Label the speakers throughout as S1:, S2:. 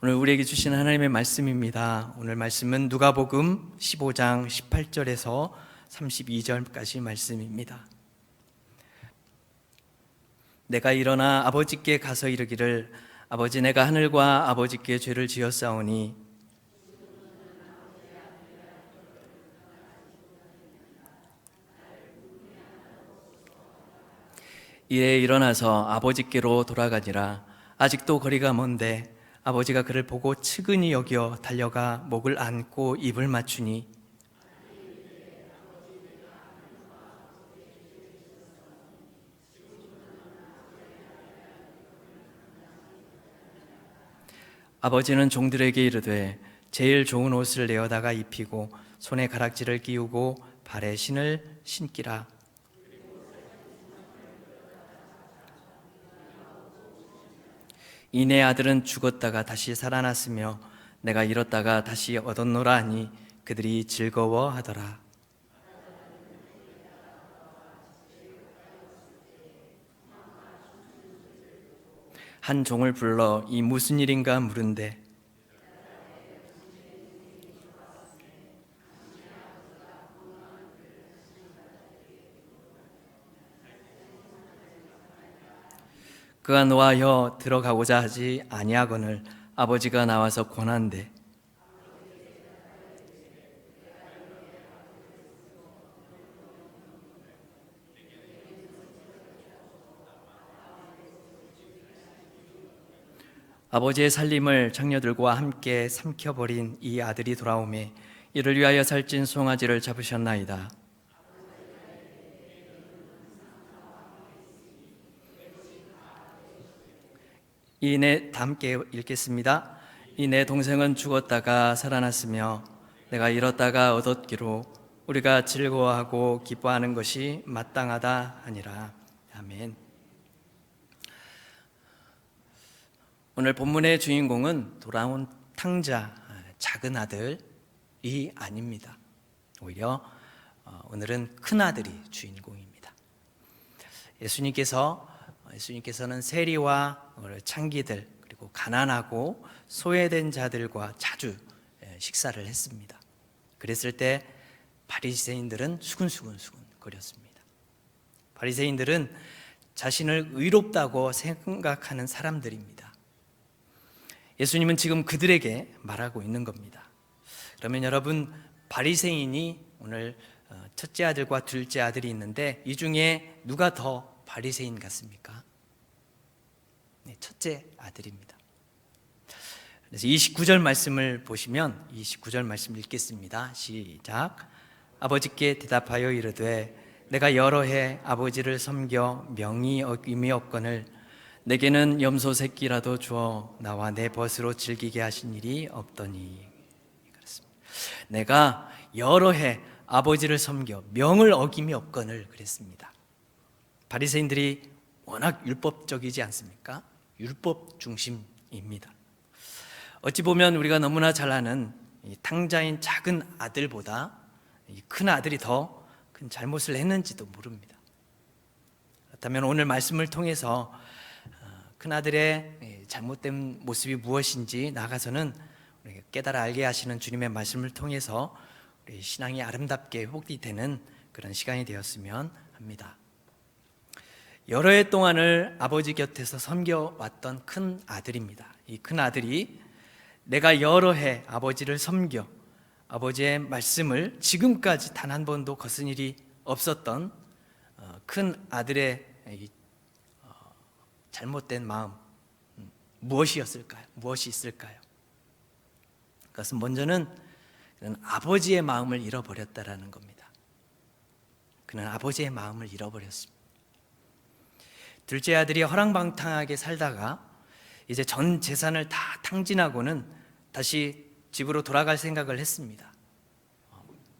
S1: 오늘 우리에게 주신 하나님의 말씀입니다. 오늘 말씀은 누가복음 15장 18절에서 32절까지 말씀입니다. 내가 일어나 아버지께 가서 이르기를 아버지, 내가 하늘과 아버지께 죄를 지었사오니 이에 일어나서 아버지께로 돌아가니라. 아직도 거리가 먼데 아버지가 그를 보고 측은히 여겨 달려가 목을 안고 입을 맞추니 아버지는 종들에게 이르되 제일 좋은 옷을 내어다가 입히고 손에 가락지를 끼우고 발에 신을 신기라. 이 내 아들은 죽었다가 다시 살아났으며 내가 잃었다가 다시 얻었노라 하니 그들이 즐거워하더라. 한 종을 불러 이 무슨 일인가 물은데 그가 노하여 들어가고자 하지 아니하거늘 아버지가 나와서 권한대 아버지의 살림을 장녀들과 함께 삼켜버린 이 아들이 돌아오매 이를 위하여 살찐 송아지를 잡으셨나이다. 다 함께 읽겠습니다. 이 내 동생은 죽었다가 살아났으며 내가 잃었다가 얻었기로 우리가 즐거워하고 기뻐하는 것이 마땅하다 하니라. 아멘. 오늘 본문의 주인공은 돌아온 탕자, 작은 아들이 아닙니다. 오히려 오늘은 큰 아들이 주인공입니다. 예수님께서는 세리와 창기들 그리고 가난하고 소외된 자들과 자주 식사를 했습니다. 그랬을 때 바리새인들은 수근수근 거렸습니다. 바리새인들은 자신을 의롭다고 생각하는 사람들입니다. 예수님은 지금 그들에게 말하고 있는 겁니다. 그러면 여러분, 바리새인이 오늘 첫째 아들과 둘째 아들이 있는데 이 중에 누가 더 바리새인 같습니까? 네, 첫째 아들입니다. 그래서 29절 말씀을 보시면 29절 말씀 읽겠습니다. 시작. 아버지께 대답하여 이르되 내가 여러 해 아버지를 섬겨 명이 어김이 없거늘 내게는 염소 새끼라도 주어 나와 내 벗으로 즐기게 하신 일이 없더니. 그렇습니다. 내가 여러 해 아버지를 섬겨 명을 어김이 없거늘 그랬습니다. 바리새인들이 워낙 율법적이지 않습니까? 율법 중심입니다. 어찌 보면 우리가 너무나 잘 아는 이 탕자인 작은 아들보다 이 큰 아들이 더 큰 잘못을 했는지도 모릅니다. 그렇다면 오늘 말씀을 통해서 큰 아들의 잘못된 모습이 무엇인지 나아가서는 깨달아 알게 하시는 주님의 말씀을 통해서 우리 신앙이 아름답게 회복이 되는 그런 시간이 되었으면 합니다. 여러 해 동안을 아버지 곁에서 섬겨왔던 큰 아들입니다. 이 큰 아들이 내가 여러 해 아버지를 섬겨 아버지의 말씀을 지금까지 단 한 번도 거스른 일이 없었던 큰 아들의 잘못된 마음, 무엇이 있을까요? 그것은 먼저는 그는 아버지의 마음을 잃어버렸다라는 겁니다. 그는 아버지의 마음을 잃어버렸습니다. 둘째 아들이 허랑방탕하게 살다가 이제 전 재산을 다 탕진하고는 다시 집으로 돌아갈 생각을 했습니다.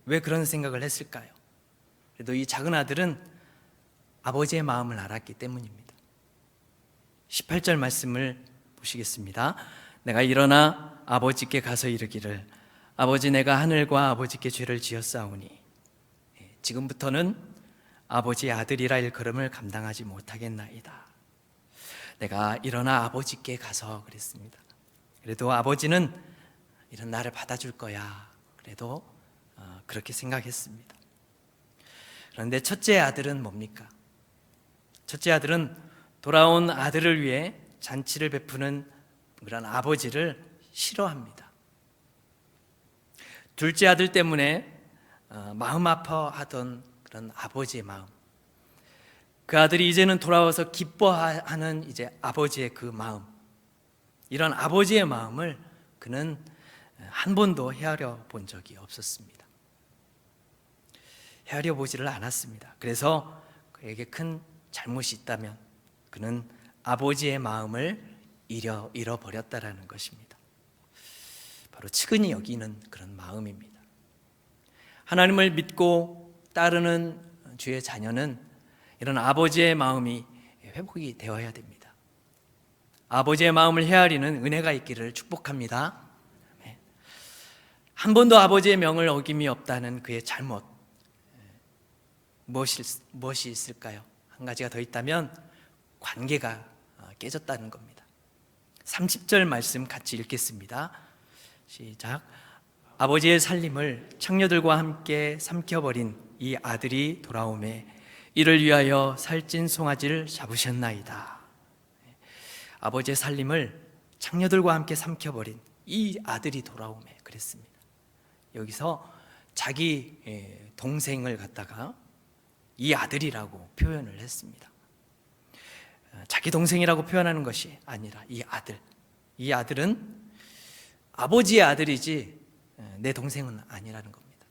S1: 왜 그런 생각을 했을까요? 그래도 이 작은 아들은 아버지의 마음을 알았기 때문입니다. 18절 말씀을 보시겠습니다. 내가 일어나 아버지께 가서 이르기를 아버지, 내가 하늘과 아버지께 죄를 지었사오니. 지금부터는 아버지의 아들이라 일컬음을 감당하지 못하겠나이다. 내가 일어나 아버지께 가서 그랬습니다. 그래도 아버지는 이런 나를 받아줄 거야. 그래도 그렇게 생각했습니다. 그런데 첫째 아들은 뭡니까? 첫째 아들은 돌아온 아들을 위해 잔치를 베푸는 그런 아버지를 싫어합니다. 둘째 아들 때문에 마음 아파하던 그런 아버지의 마음, 그 아들이 이제는 돌아와서 기뻐하는 이제 아버지의 그 마음, 이런 아버지의 마음을 그는 한 번도 헤아려 본 적이 없었습니다. 헤아려 보지를 않았습니다. 그래서 그에게 큰 잘못이 있다면 그는 아버지의 마음을 잃어버렸다라는 것입니다. 바로 측은히 여기는 그런 마음입니다. 하나님을 믿고 따르는 주의 자녀는 이런 아버지의 마음이 회복이 되어야 됩니다. 아버지의 마음을 헤아리는 은혜가 있기를 축복합니다. 한 번도 아버지의 명을 어김이 없다는 그의 잘못, 무엇이 있을까요? 한 가지가 더 있다면 관계가 깨졌다는 겁니다. 30절 말씀 같이 읽겠습니다. 시작. 아버지의 살림을 창녀들과 함께 삼켜버린 이 아들이 돌아오매 이를 위하여 살찐 송아지를 잡으셨나이다. 아버지의 살림을 창녀들과 함께 삼켜버린 이 아들이 돌아오매 그랬습니다. 여기서 자기 동생을 갖다가 이 아들이라고 표현을 했습니다. 자기 동생이라고 표현하는 것이 아니라 이 아들, 이 아들은 아버지의 아들이지 내 동생은 아니라는 겁니다.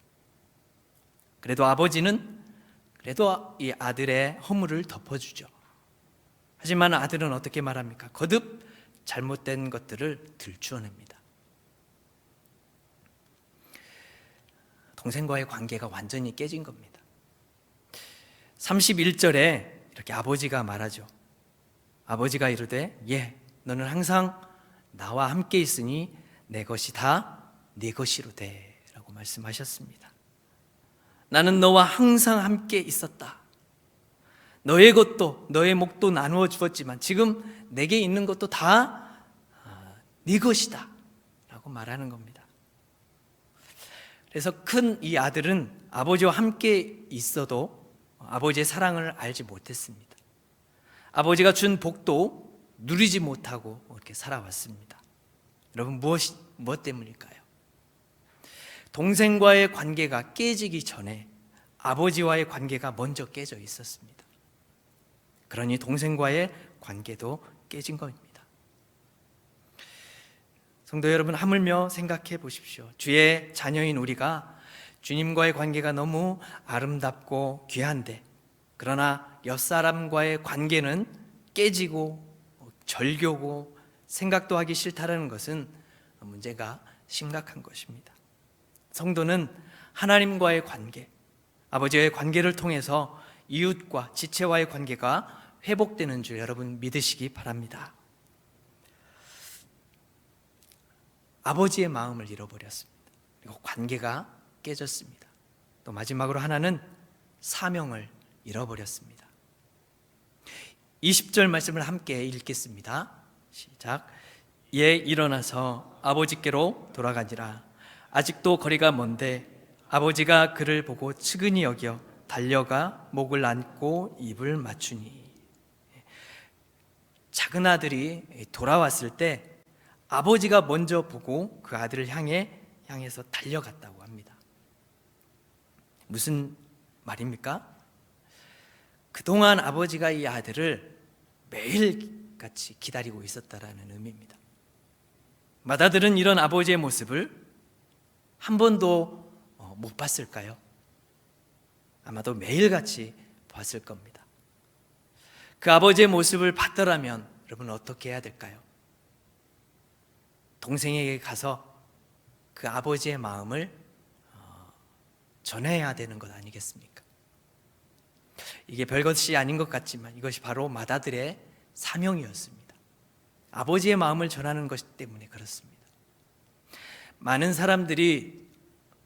S1: 그래도 아버지는 이 아들의 허물을 덮어주죠. 하지만 아들은 어떻게 말합니까? 거듭 잘못된 것들을 들추어냅니다. 동생과의 관계가 완전히 깨진 겁니다. 31절에 이렇게 아버지가 말하죠. 아버지가 이르되 너는 항상 나와 함께 있으니 내 것이 다 네 것이로되 라고 말씀하셨습니다. 나는 너와 항상 함께 있었다. 너의 것도 너의 목도 나누어 주었지만 지금 내게 있는 것도 다 네 것이다 라고 말하는 겁니다. 그래서 큰 이 아들은 아버지와 함께 있어도 아버지의 사랑을 알지 못했습니다. 아버지가 준 복도 누리지 못하고 이렇게 살아왔습니다. 여러분 무엇 때문일까요? 동생과의 관계가 깨지기 전에 아버지와의 관계가 먼저 깨져 있었습니다. 그러니 동생과의 관계도 깨진 겁니다. 성도 여러분, 하물며 생각해 보십시오. 주의 자녀인 우리가 주님과의 관계가 너무 아름답고 귀한데, 그러나 옆사람과의 관계는 깨지고 절교고 생각도 하기 싫다는 것은 문제가 심각한 것입니다. 성도는 하나님과의 관계, 아버지의 관계를 통해서 이웃과 지체와의 관계가 회복되는 줄 여러분 믿으시기 바랍니다. 아버지의 마음을 잃어버렸습니다. 그리고 관계가 깨졌습니다. 또 마지막으로 하나는 사명을 잃어버렸습니다. 20절 말씀을 함께 읽겠습니다. 시작. 일어나서 아버지께로 돌아가니라. 아직도 거리가 먼데 아버지가 그를 보고 측은히 여겨 달려가 목을 안고 입을 맞추니. 작은 아들이 돌아왔을 때 아버지가 먼저 보고 그 아들을 향해서 달려갔다고 합니다. 무슨 말입니까? 그동안 아버지가 이 아들을 매일같이 기다리고 있었다라는 의미입니다. 맏아들은 이런 아버지의 모습을 한 번도 못 봤을까요? 아마도 매일같이 봤을 겁니다. 그 아버지의 모습을 봤더라면 여러분 어떻게 해야 될까요? 동생에게 가서 그 아버지의 마음을 전해야 되는 것 아니겠습니까? 이게 별것이 아닌 것 같지만 이것이 바로 맏아들의 사명이었습니다. 아버지의 마음을 전하는 것 때문에 그렇습니다. 많은 사람들이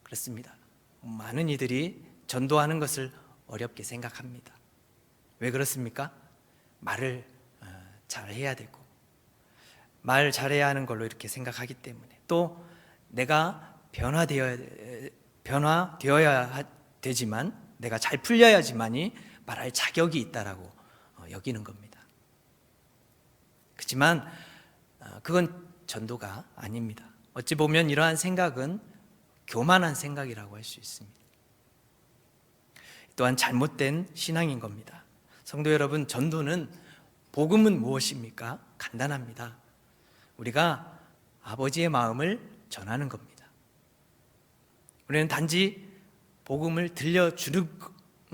S1: 그렇습니다. 많은 이들이 전도하는 것을 어렵게 생각합니다. 왜 그렇습니까? 말을 잘 해야 되고 말 잘해야 하는 걸로 이렇게 생각하기 때문에, 또 내가 변화되어야 되지만 내가 잘 풀려야지만이 말할 자격이 있다라고 여기는 겁니다. 그렇지만 그건 전도가 아닙니다. 어찌 보면 이러한 생각은 교만한 생각이라고 할 수 있습니다. 또한 잘못된 신앙인 겁니다. 성도 여러분, 전도는, 복음은 무엇입니까? 간단합니다. 우리가 아버지의 마음을 전하는 겁니다. 우리는 단지 복음을 들려주는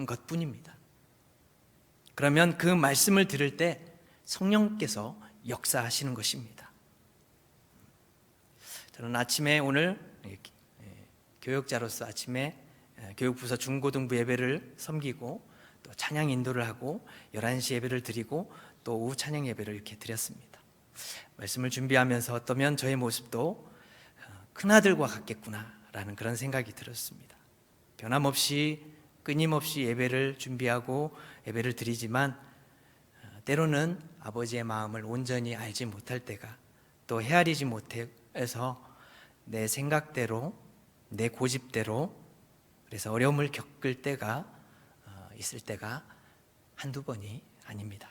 S1: 것뿐입니다. 그러면 그 말씀을 들을 때 성령께서 역사하시는 것입니다. 저는 아침에 오늘 교역자로서 아침에 교육부서 중고등부 예배를 섬기고 또 찬양 인도를 하고 11시 예배를 드리고 또 오후 찬양 예배를 이렇게 드렸습니다. 말씀을 준비하면서 어떠면 저의 모습도 큰아들과 같겠구나라는 그런 생각이 들었습니다. 변함없이 끊임없이 예배를 준비하고 예배를 드리지만 때로는 아버지의 마음을 온전히 알지 못할 때가, 또 헤아리지 못해서 내 생각대로, 내 고집대로, 그래서 어려움을 겪을 때가 있을 때가 한두 번이 아닙니다.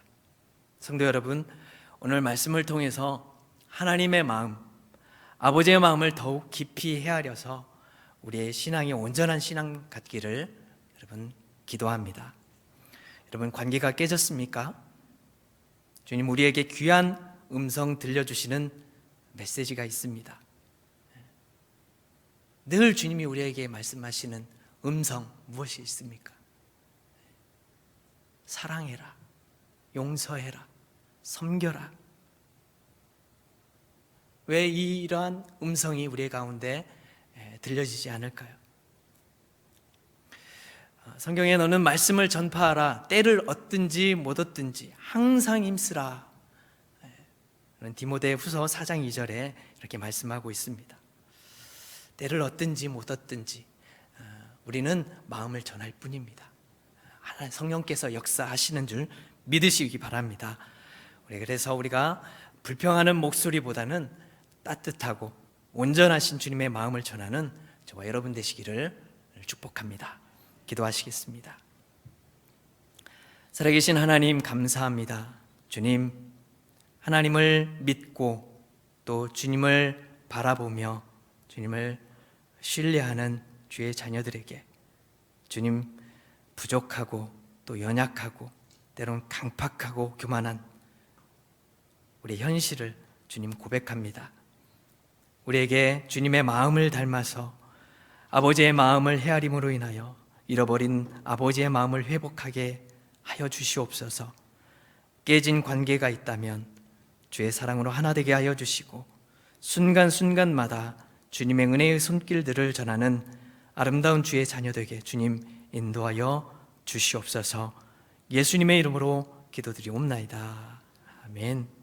S1: 성도 여러분, 오늘 말씀을 통해서 하나님의 마음, 아버지의 마음을 더욱 깊이 헤아려서 우리의 신앙이 온전한 신앙 같기를 여러분 기도합니다. 여러분, 관계가 깨졌습니까? 주님 우리에게 귀한 음성 들려주시는 메시지가 있습니다. 늘 주님이 우리에게 말씀하시는 음성 무엇이 있습니까? 사랑해라, 용서해라, 섬겨라. 왜 이러한 음성이 우리 가운데 들려지지 않을까요? 성경에 너는 말씀을 전파하라, 때를 얻든지 못 얻든지 항상 힘쓰라. 디모데 후서 4장 2절에 이렇게 말씀하고 있습니다. 때를 얻든지 못 얻든지 우리는 마음을 전할 뿐입니다. 성령께서 역사하시는 줄 믿으시기 바랍니다. 그래서 우리가 불평하는 목소리보다는 따뜻하고 온전하신 주님의 마음을 전하는 저와 여러분 되시기를 축복합니다. 기도하시겠습니다. 살아계신 하나님, 감사합니다. 주님, 하나님을 믿고 또 주님을 바라보며 주님을 신뢰하는 주의 자녀들에게 주님, 부족하고 또 연약하고 때론 강팍하고 교만한 우리 현실을 주님 고백합니다. 우리에게 주님의 마음을 닮아서 아버지의 마음을 헤아림으로 인하여 잃어버린 아버지의 마음을 회복하게 하여 주시옵소서. 깨진 관계가 있다면 주의 사랑으로 하나 되게 하여 주시고 순간순간마다 주님의 은혜의 손길들을 전하는 아름다운 주의 자녀되게 주님 인도하여 주시옵소서. 예수님의 이름으로 기도드리옵나이다. 아멘.